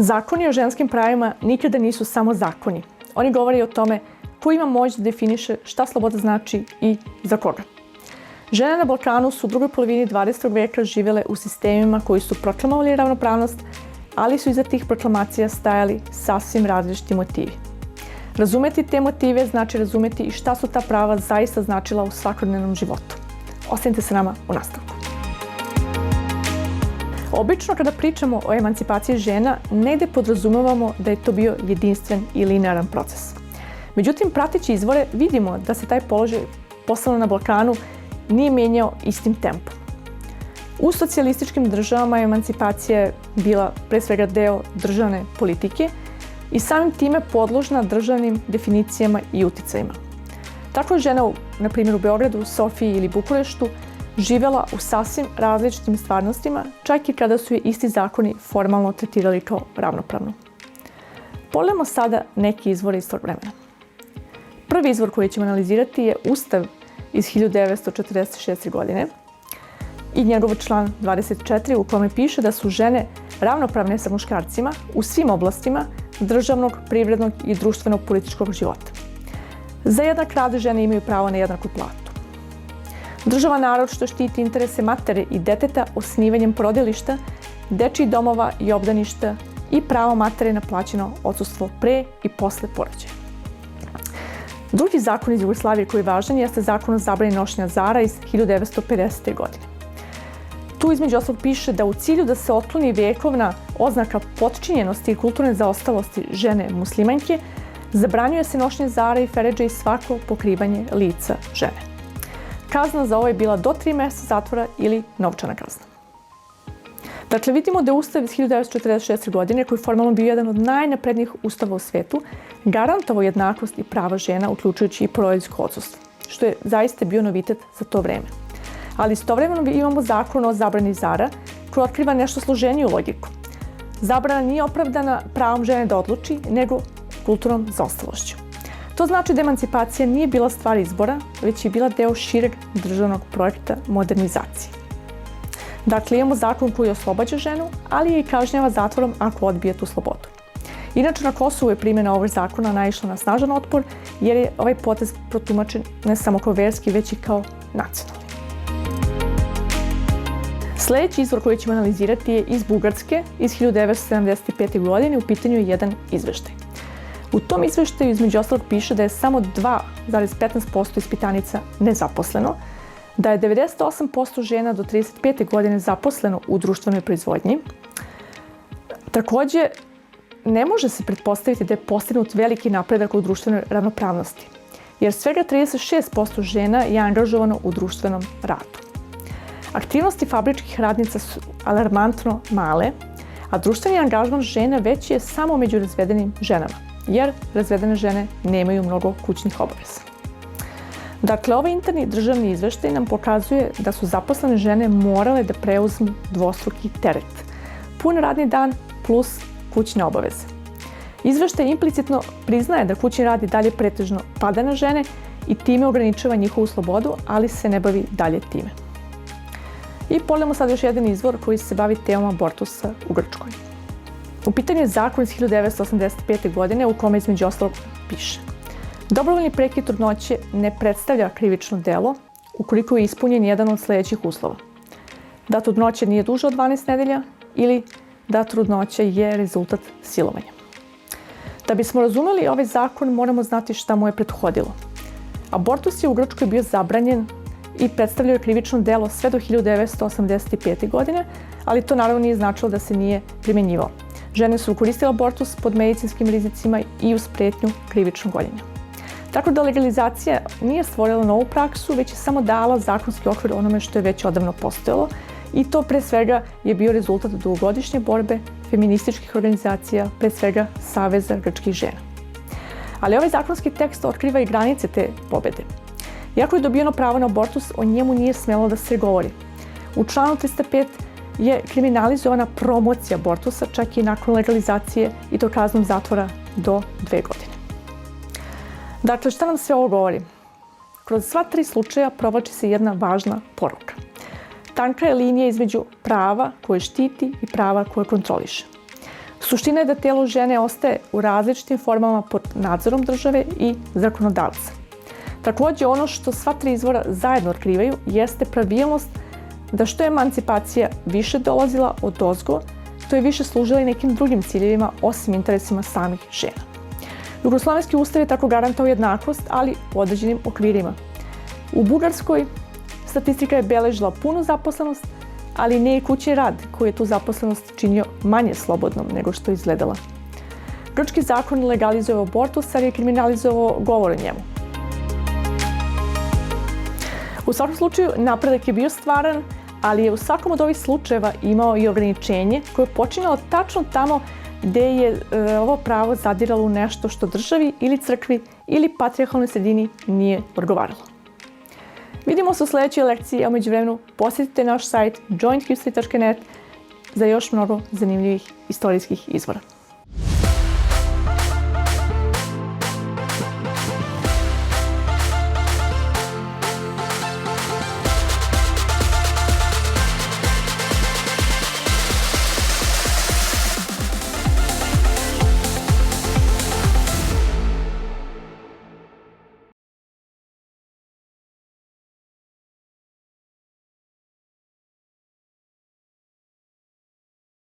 Zakoni o ženskim pravima nikada nisu samo zakoni. Oni govore o tome ko ima moć da definiše šta sloboda znači i za koga. Žene na Balkanu su u drugoj polovini 20. veka živjele u sistemima koji su proklamovali ravnopravnost, ali su iza tih proklamacija stajali sasvim različiti motivi. Razumeti te motive znači razumeti i šta su ta prava zaista značila u svakodnevnom životu. Ostanite sa nama u nastavku. Obično kada pričamo o emancipaciji žena, negde podrazumevamo da je to bio jedinstven i linearan proces. Međutim, prateći izvore vidimo da se taj položaj, posebno na Balkanu, nije menjao istim tempom. U socijalističkim državama emancipacija je bila pre svega deo državne politike i samim time podložna državnim definicijama i uticajima. Tako je žena, na primjer u Beogradu, Sofiji ili Bukureštu, živjela u sasvim različitim stvarnostima, čak i kada su je isti zakoni formalno tretirali kao ravnopravno. Pogledajmo sada neki izvore iz tog vremena. Prvi izvor koji ćemo analizirati je Ustav iz 1946. godine i njegov član 24 u kome piše da su žene ravnopravne sa muškarcima u svim oblastima državnog, privrednog i društveno-političkog života. Za jednak rad žene imaju pravo na jednaku platu. Država naročito štiti interese matere i deteta osnivanjem porodilišta, dečjih domova i obdaništa i pravo matere na plaćeno odsustvo pre i posle porođaja. Drugi zakon iz Jugoslavije koji je važan jeste zakon o zabrani nošenja zara iz 1950. godine. Tu između ostalog piše da u cilju da se otkloni vekovna oznaka potčinjenosti i kulturne zaostalosti žene muslimanke, zabranjuje se nošenje zara i feredža i svako pokrivanje lica žene. Kazna za ovo je bila do 3 mjeseca zatvora ili novčana kazna. Dakle, vidimo da je Ustav iz 1946. godine, koji je formalno bio jedan od najnaprednijih ustava u svijetu, garantovao jednakost i prava žena, uključujući i porodiljsko odsustvo, što je zaista bio novitet za to vreme. Ali istovremeno imamo zakon o zabrani zara, koji otkriva nešto složeniju logiku. Zabrana nije opravdana pravom žene da odluči, nego kulturnom zaostalošću. To znači da emancipacija nije bila stvar izbora, već je bila deo šireg državnog projekta modernizacije. Dakle, imamo zakon koji oslobađa ženu, ali je i kažnjava zatvorom ako odbije tu slobodu. Inače, na Kosovu je primjena ovog zakona naišla na snažan otpor, jer je ovaj potez protumačen ne samo kao verski, već i kao nacionalni. Sljedeći izvor koji ćemo analizirati je iz Bugarske iz 1975. godine. U pitanju je jedan izveštaj. U tom izveštaju između ostalog piše da je samo 2,15% ispitanica nezaposleno, da je 98% žena do 35. godine zaposleno u društvenoj proizvodnji. Također, ne može se pretpostaviti da je postignut veliki napredak u društvenoj ravnopravnosti, jer svega 36% žena je angažovano u društvenom radu. Aktivnosti fabričkih radnica su alarmantno male, a društveni angažman žena veći je samo među razvedenim ženama, jer razvedene žene nemaju mnogo kućnih obaveza. Dakle, ovaj interni državni izveštaj nam pokazuje da su zaposlene žene morale da preuzmu dvostruki teret. Pun radni dan plus kućne obaveze. Izveštaj implicitno priznaje da kućni rad i dalje pretežno pada na žene i time ograničava njihovu slobodu, ali se ne bavi dalje time. I pogledamo sad još jedan izvor koji se bavi temom abortusa u Grčkoj. U pitanju je zakon iz 1985. godine u kome između ostalog piše: dobrovoljni prekid trudnoće ne predstavlja krivično delo ukoliko je ispunjen jedan od sljedećih uslova: da trudnoća nije duža od 12 nedelja ili da trudnoća je rezultat silovanja. Da bismo razumeli ovaj zakon, moramo znati šta mu je prethodilo. Abortus je u Grčkoj bio zabranjen i predstavljao je krivično delo sve do 1985. godine, ali to naravno nije značilo da se nije primjenjivao. Žene su koristile abortus pod medicinskim rizicima i uz prijetnju krivičnog gonjenja. Tako da legalizacija nije stvorila novu praksu, već je samo dala zakonski okvir onome što je već odavno postojalo, i to pre svega je bio rezultat dugogodišnje borbe feminističkih organizacija, pre svega Saveza grčkih žena. Ali ovaj zakonski tekst otkriva i granice te pobede. Iako je dobijeno pravo na abortus, o njemu nije smjelo da se govori. U članu 305 je kriminalizovana promocija abortusa, čak i nakon legalizacije, i to kaznom zatvora do 2 godine. Dakle, šta nam sve ovo govori? Kroz sva 3 slučaja provlači se jedna važna poruka. Tanka je linija između prava koje štiti i prava koje kontroliše. Suština je da telo žene ostaje u različitim formama pod nadzorom države i zakonodavca. Također, ono što sva tri izvora zajedno otkrivaju jeste pravilnost da što je emancipacija više dolazila odozgo, to je više služila i nekim drugim ciljevima osim interesima samih žena. Jugoslovenski ustav je tako garantao jednakost, ali u određenim okvirima. U Bugarskoj statistika je beležila punu zaposlenost, ali ne i kućni rad koji je tu zaposlenost činio manje slobodnom nego što je izgledala. Grčki zakon legalizuje abortus, ali je kriminalizovao govor o njemu. U svakom slučaju, napredak je bio stvaran, ali je u svakom od ovih slučajeva imao i ograničenje koje je počinjalo tačno tamo gde je ovo pravo zadiralo u nešto što državi ili crkvi ili patrijarhalnoj sredini nije odgovaralo. Vidimo se u sljedećoj lekciji, a u međuvremenu posjetite naš sajt jointhistory.net za još mnogo zanimljivih istorijskih izvora.